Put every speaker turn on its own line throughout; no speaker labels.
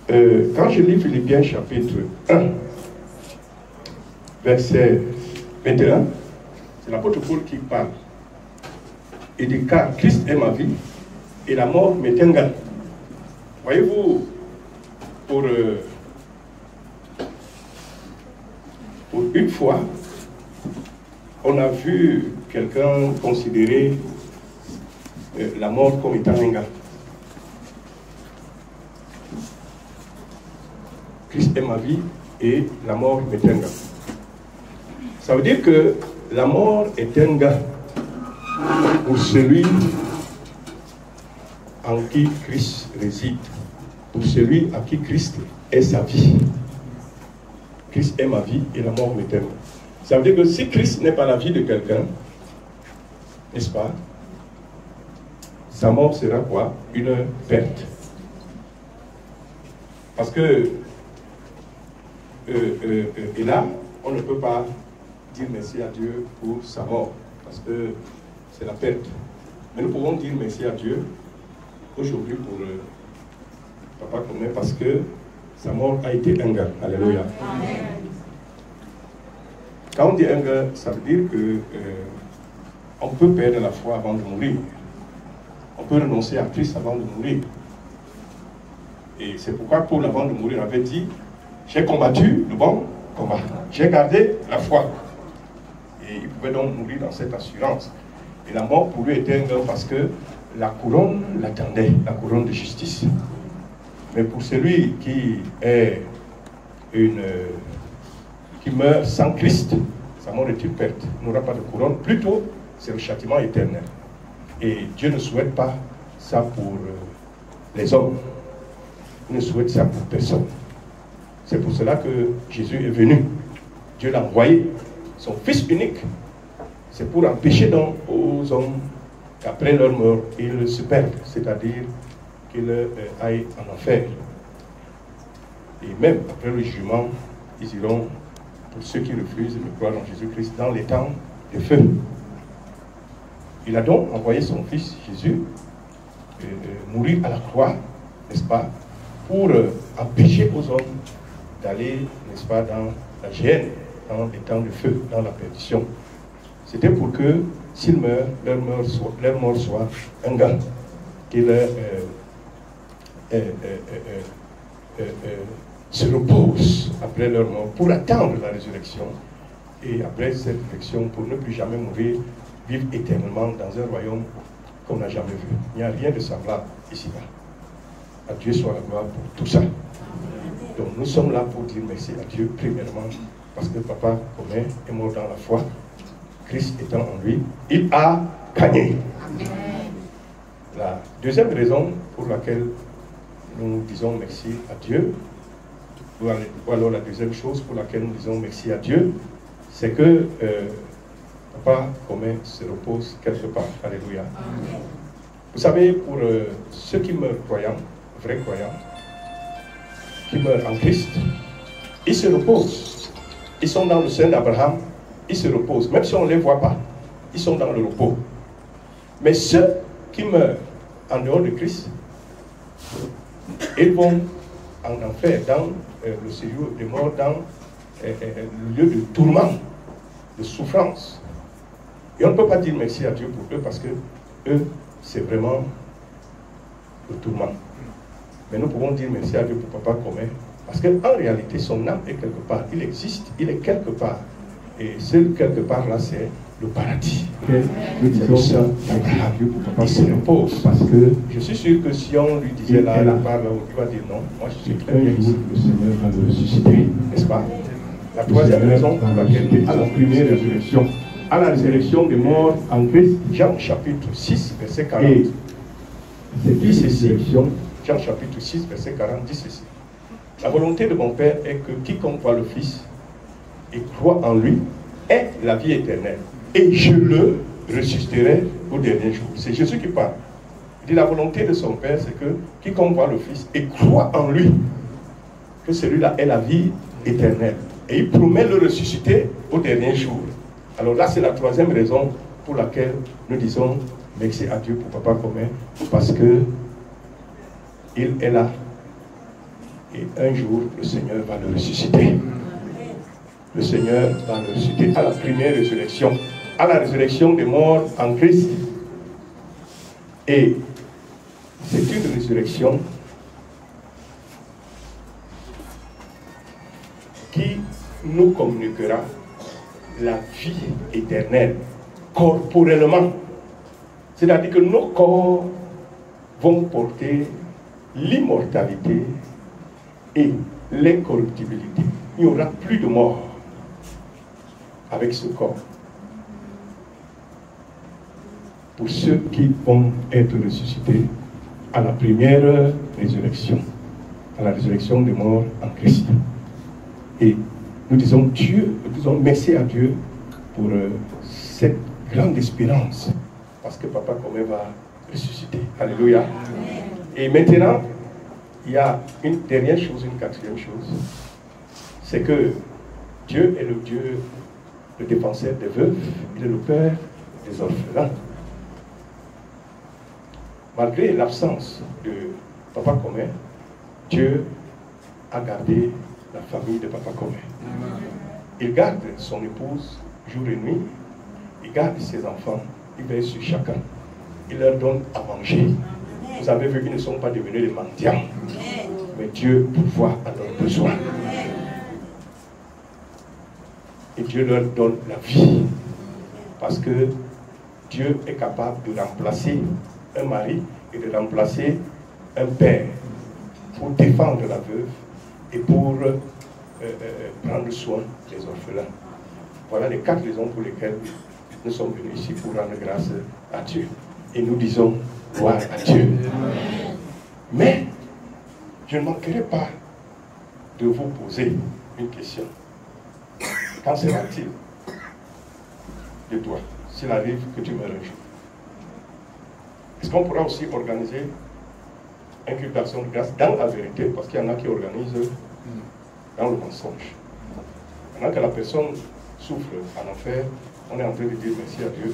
quand je lis Philippiens chapitre 1, verset 21, c'est l'apôtre Paul qui parle. Il dit, car Christ est ma vie et la mort m'est égale. Voyez-vous, pour une fois, on a vu quelqu'un considérer la mort comme étant un gars. Christ est ma vie et la mort m'est un gars. Ça veut dire que la mort est un gars pour celui en qui Christ réside, pour celui à qui Christ est sa vie. Christ est ma vie et la mort m'est un gars. Ça veut dire que si Christ n'est pas la vie de quelqu'un, n'est-ce pas, sa mort sera quoi? Une perte. Parce que et là, on ne peut pas dire merci à Dieu pour sa mort, parce que c'est la perte. Mais nous pouvons dire merci à Dieu aujourd'hui pour Papa Commet, parce que sa mort a été un gars. Alléluia. Amen. Quand on dit un gars, ça veut dire que on peut perdre la foi avant de mourir. On peut renoncer à Christ avant de mourir. Et c'est pourquoi Paul, avant de mourir, avait dit: j'ai combattu le bon combat, j'ai gardé la foi. Et il pouvait donc mourir dans cette assurance. Et la mort pour lui était un gain parce que la couronne l'attendait, la couronne de justice. Mais pour celui qui est qui meurt sans Christ, sa mort est une perte. Il n'aura pas de couronne. Plutôt, c'est le châtiment éternel. Et Dieu ne souhaite pas ça pour les hommes. Il ne souhaite ça pour personne. C'est pour cela que Jésus est venu. Dieu l'a envoyé, son Fils unique. C'est pour empêcher donc aux hommes qu'après leur mort, ils se perdent, c'est-à-dire qu'ils aillent en enfer. Et même après le jugement, ils iront, pour ceux qui refusent de croire en Jésus-Christ, dans les temps de feu. Il a donc envoyé son Fils Jésus mourir à la croix, n'est-ce pas, pour empêcher aux hommes d'aller, n'est-ce pas, dans la géhenne, dans les temps de feu, dans la perdition. C'était pour que, s'ils meurent, leur mort soit un gain, qu'ils se reposent après leur mort pour attendre la résurrection. Et après cette résurrection, pour ne plus jamais mourir, vivre éternellement dans un royaume qu'on n'a jamais vu. Il n'y a rien de semblable ici-bas. À Dieu soit la gloire pour tout ça. Donc nous sommes là pour dire merci à Dieu, premièrement, parce que Papa Commet est mort dans la foi. Christ étant en lui, il a gagné. La deuxième raison pour laquelle nous disons merci à Dieu, ou alors la deuxième chose pour laquelle nous disons merci à Dieu, c'est que Papa Commet se repose quelque part. Alléluia. Amen. Vous savez, pour ceux qui meurent croyants, vrais croyants, qui meurent en Christ, ils se reposent. Ils sont dans le sein d'Abraham, ils se reposent. Même si on ne les voit pas, ils sont dans le repos. Mais ceux qui meurent en dehors de Christ, ils vont en enfer, dans le séjour des morts, dans le lieu de tourment, de souffrance. Et on ne peut pas dire merci à Dieu pour eux, parce que eux, c'est vraiment le tourment. Mais nous pouvons dire merci à Dieu pour Papa Commet, parce qu'en réalité, son âme est quelque part. Il existe, il est quelque part. Et ce quelque part là, c'est le paradis. Nous disons ça à Dieu pour Papa Commet. Il se repose. Parce que je suis sûr que si on lui disait là, il va dire non. Moi, je suis très bien ici. Le Seigneur va le ressusciter, n'est-ce pas? La troisième raison pour laquelle à la première résurrection, à la résurrection des morts en Christ, Jean chapitre 6, verset 40. C'est dit ceci. Jean chapitre 6, verset 40, dit ceci. La volonté de mon Père est que quiconque voit le Fils et croit en lui ait la vie éternelle. Et je le ressusciterai au dernier jour. C'est Jésus qui parle. Il dit la volonté de son Père, c'est que quiconque voit le Fils et croit en lui, que celui-là ait la vie éternelle. Et il promet le ressusciter au dernier jour. Alors là, c'est la troisième raison pour laquelle nous disons merci à Dieu pour Papa Commet, parce que il est là Et un jour, le Seigneur va le ressusciter. Le Seigneur va le ressusciter à la première résurrection, à la résurrection des morts en Christ. Et c'est une résurrection qui nous communiquera la vie éternelle, corporellement. C'est-à-dire que nos corps vont porter l'immortalité et l'incorruptibilité. Il n'y aura plus de mort avec ce corps. Pour ceux qui vont être ressuscités à la première résurrection, à la résurrection des morts en Christ. Et nous disons merci à Dieu pour cette grande espérance, parce que Papa Comé va ressusciter. Alléluia. Et maintenant, il y a une dernière chose, une quatrième chose, c'est que Dieu est le Dieu, le défenseur des veuves, il est le Père des orphelins. Malgré l'absence de Papa Comé, Dieu a gardé la famille de Papa Comé. Il garde son épouse jour et nuit, il garde ses enfants, il veille sur chacun, il leur donne à manger. Vous avez vu qu'ils ne sont pas devenus des mendiants, mais Dieu pourvoit à leurs besoins. Et Dieu leur donne la vie, parce que Dieu est capable de remplacer un mari et de remplacer un père pour défendre la veuve et pour prendre soin des orphelins. Voilà les 4 raisons pour lesquelles nous sommes venus ici pour rendre grâce à Dieu. Et nous disons gloire à Dieu. Mais je ne manquerai pas de vous poser une question. Qu'en sera-t-il de toi s'il arrive que tu meurs un jour? Est-ce qu'on pourra aussi organiser un culte d'action de grâce dans la vérité? Parce qu'il y en a qui organisent dans le mensonge. Pendant que la personne souffre en enfer, on est en train de dire merci à Dieu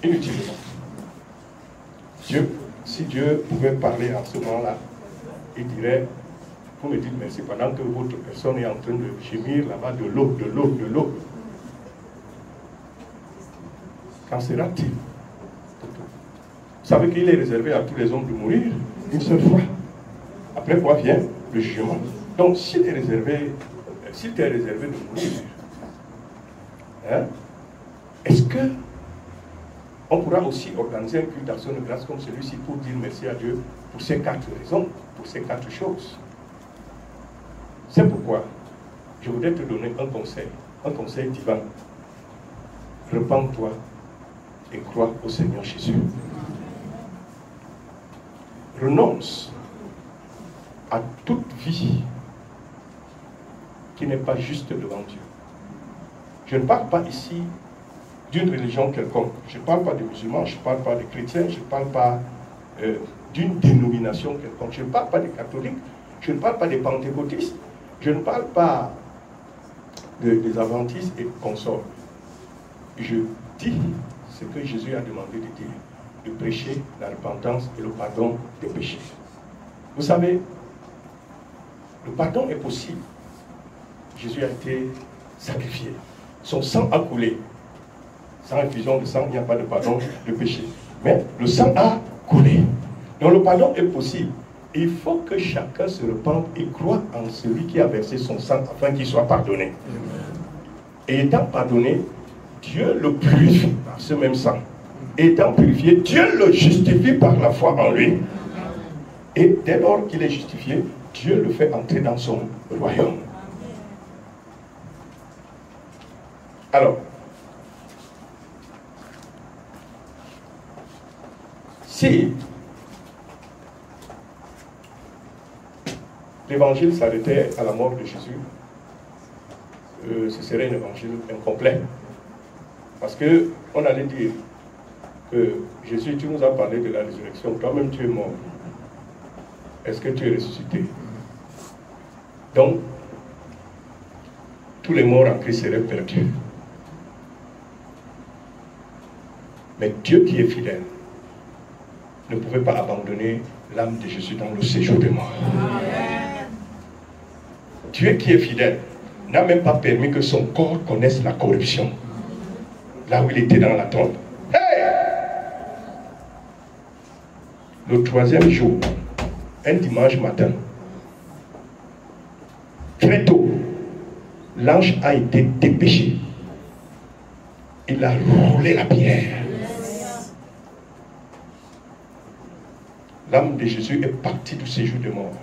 inutilement. Si Dieu pouvait parler à ce moment-là, il dirait, vous me dites merci pendant que votre personne est en train de gémir là-bas de l'eau, de l'eau, de l'eau. Qu'en sera-t-il? Vous savez qu'il est réservé à tous les hommes de mourir une seule fois. Après quoi vient le jugement. Donc s'il t'est réservé de mourir, hein, est-ce que on pourra aussi organiser un culte d'action de grâce comme celui-ci pour dire merci à Dieu pour ces 4 raisons, pour ces 4 choses? C'est pourquoi je voudrais te donner un conseil divin. Repends-toi et crois au Seigneur Jésus. Renonce à toute vie qui n'est pas juste devant Dieu. Je ne parle pas ici d'une religion quelconque. Je ne parle pas des musulmans, je ne parle pas des chrétiens, je ne parle pas d'une dénomination quelconque. Je ne parle pas des catholiques, je ne parle pas des pentecôtistes, je ne parle pas des adventistes et consorts. Je dis ce que Jésus a demandé de dire, de prêcher la repentance et le pardon des péchés. Vous savez, le pardon est possible. Jésus a été sacrifié. Son sang a coulé. Sans infusion de sang, il n'y a pas de pardon de péché. Mais le sang a coulé. Donc le pardon est possible. Il faut que chacun se repente et croit en celui qui a versé son sang afin qu'il soit pardonné. Et étant pardonné, Dieu le purifie par ce même sang. Étant purifié, Dieu le justifie par la foi en lui. Et dès lors qu'il est justifié, Dieu le fait entrer dans son royaume. Alors, si l'évangile s'arrêtait à la mort de Jésus, ce serait un évangile incomplet. Parce qu'on allait dire que Jésus, tu nous as parlé de la résurrection, toi-même tu es mort. Est-ce que tu es ressuscité? Donc, tous les morts en Christ seraient perdus. Mais Dieu qui est fidèle ne pouvait pas abandonner l'âme de Jésus dans le séjour des morts. Dieu qui est fidèle n'a même pas permis que son corps connaisse la corruption. Là où il était dans la tombe. Hey! Le troisième jour, un dimanche matin, très tôt, l'ange a été dépêché. Il a roulé la pierre. L'âme de Jésus est partie du séjour de mort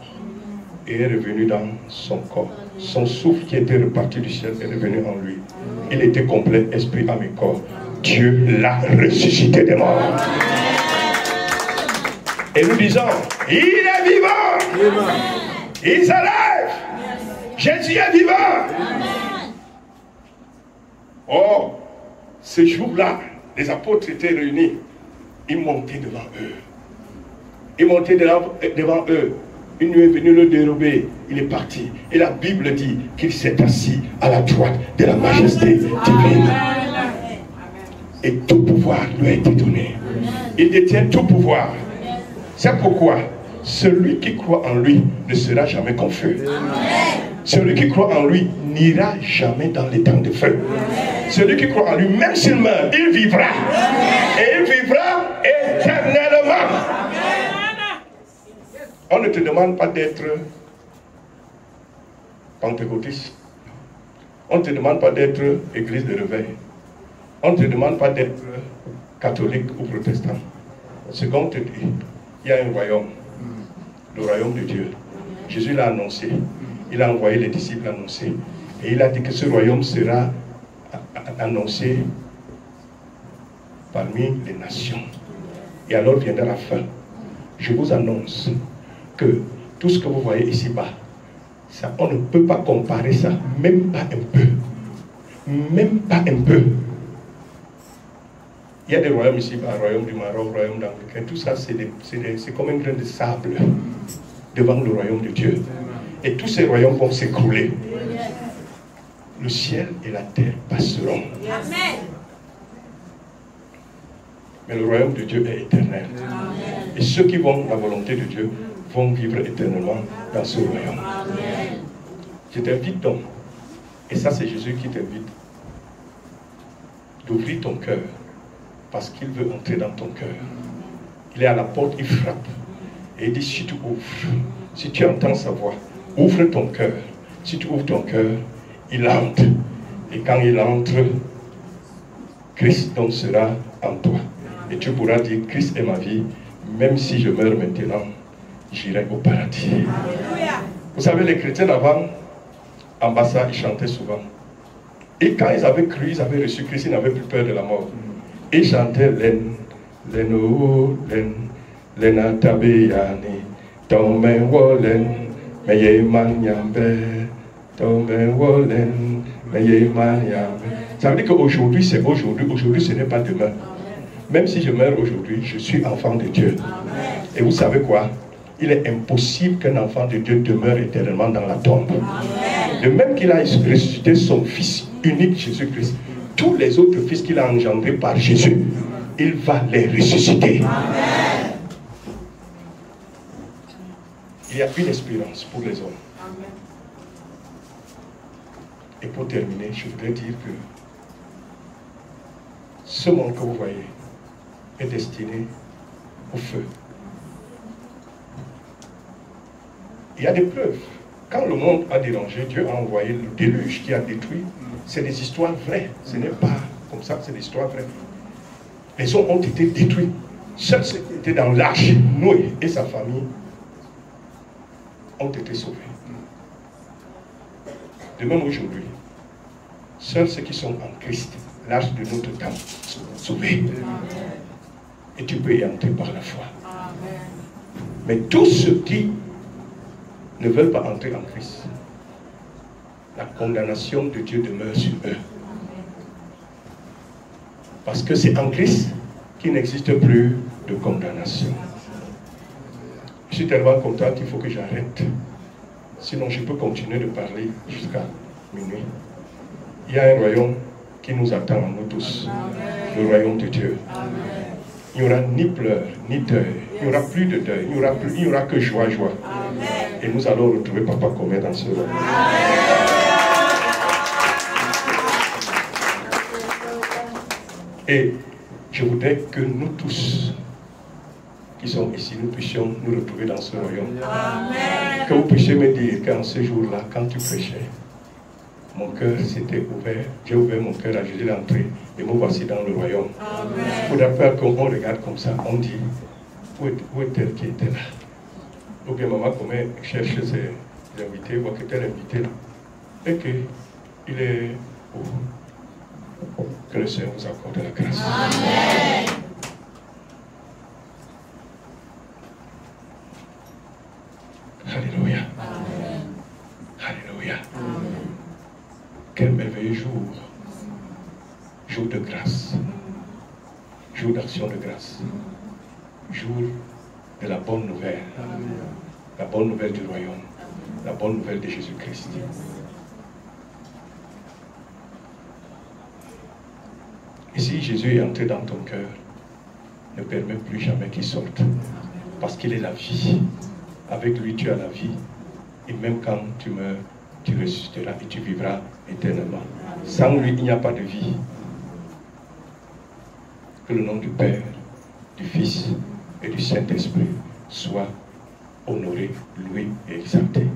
et est revenue dans son corps. Son souffle qui était reparti du ciel est revenu en lui. Il était complet, esprit, âme et corps. Dieu l'a ressuscité des morts. Et nous disons, il est vivant. Il s'élève. Jésus est vivant. Oh, ce jour-là, les apôtres étaient réunis. Ils montaient devant eux. Ils montaient devant eux. Une nuit est venue le dérober. Il est parti. Et la Bible dit qu'il s'est assis à la droite de la majesté divine. Et tout pouvoir lui a été donné. Il détient tout pouvoir. C'est pourquoi celui qui croit en lui ne sera jamais confus. Celui qui croit en lui n'ira jamais dans les temps de feu. Celui qui croit en lui, même s'il meurt, il vivra. Et il vivra éternellement. On ne te demande pas d'être pentecôtiste. On ne te demande pas d'être église de réveil. On ne te demande pas d'être catholique ou protestant. Ce qu'on te dit, il y a un royaume, le royaume de Dieu. Jésus l'a annoncé. Il a envoyé les disciples annoncer. Et il a dit que ce royaume sera annoncé parmi les nations. Et alors viendra la fin. Je vous annonce que tout ce que vous voyez ici-bas, ça, on ne peut pas comparer ça, même pas un peu. Même pas un peu. Il y a des royaumes ici-bas, le royaume du Maroc, le royaume d'Angleterre, tout ça c'est comme un grain de sable devant le royaume de Dieu. Et tous ces royaumes vont s'écrouler. Le ciel et la terre passeront. Mais le royaume de Dieu est éternel. Et ceux qui vont la volonté de Dieu vont vivre éternellement dans ce royaume. Je t'invite donc, et ça c'est Jésus qui t'invite, d'ouvrir ton cœur, parce qu'il veut entrer dans ton cœur. Il est à la porte, il frappe. Et il dit, si tu ouvres, si tu entends sa voix, ouvre ton cœur. Si tu ouvres ton cœur, il entre. Et quand il entre, Christ donc sera en toi. Et tu pourras dire, Christ est ma vie, même si je meurs maintenant, j'irai au paradis. Alléluia. Vous savez, les chrétiens avant, en Bassa, ils chantaient souvent. Et quand ils avaient cru, ils avaient reçu Christ, ils n'avaient plus peur de la mort. Ils chantaient Lena tabeyani, Tome wolen, meye manyambe, Tome wolen, meye manyambe. Ça veut dire qu'aujourd'hui, c'est aujourd'hui. Aujourd'hui, ce n'est pas demain. Même si je meurs aujourd'hui, je suis enfant de Dieu. Et vous savez quoi? Il est impossible qu'un enfant de Dieu demeure éternellement dans la tombe. De même qu'il a ressuscité son Fils unique, Jésus-Christ, tous les autres fils qu'il a engendrés par Jésus, il va les ressusciter. Amen. Il y a une espérance pour les hommes. Amen. Et pour terminer, je voudrais dire que ce monde que vous voyez est destiné au feu. Il y a des preuves. Quand le monde a dérangé, Dieu a envoyé le déluge qui a détruit. C'est des histoires vraies. Ce n'est pas comme ça, c'est des histoires vraies. Les hommes ont été détruits. Seuls ceux qui étaient dans l'arche, Noé et sa famille, ont été sauvés. De même aujourd'hui, seuls ceux qui sont en Christ, l'arche de notre temps, sont sauvés. Et tu peux y entrer par la foi. Mais tous ceux qui ne veulent pas entrer en Christ, la condamnation de Dieu demeure sur eux. Parce que c'est en Christ qu'il n'existe plus de condamnation. Je suis tellement content qu'il faut que j'arrête. Sinon, je peux continuer de parler jusqu'à minuit. Il y a un royaume qui nous attend, nous tous. Le royaume de Dieu. Il n'y aura ni pleurs, ni deuil. Il n'y aura plus de deuil. Il n'y aura que joie, joie. Et nous allons retrouver Papa Commet dans ce royaume. Et je voudrais que nous tous qui sommes ici, nous puissions nous retrouver dans ce royaume. Amen. Que vous puissiez me dire qu'en ce jour-là, quand tu prêchais, mon cœur s'était ouvert, j'ai ouvert mon cœur à Jésus d'entrée et me voici dans le royaume. Il faudra faire qu'on regarde comme ça, on dit, où est elle qui était là? Ou bien maman comment cherche ses invités, voit que tel invité là, et qu'il est où? Que le Seigneur vous accorde la grâce. Amen. Alléluia. Amen. Alléluia. Amen. Quel merveilleux jour. Jour de grâce. Jour d'action de grâce. Jour de la bonne nouvelle. La bonne nouvelle du royaume. La bonne nouvelle de Jésus-Christ. Et si Jésus est entré dans ton cœur, ne permets plus jamais qu'il sorte. Parce qu'il est la vie. Avec lui, tu as la vie. Et même quand tu meurs, tu ressusciteras et tu vivras éternellement. Sans lui, il n'y a pas de vie. Que le nom du Père, du Fils et du Saint-Esprit soit honoré, loué et exalté.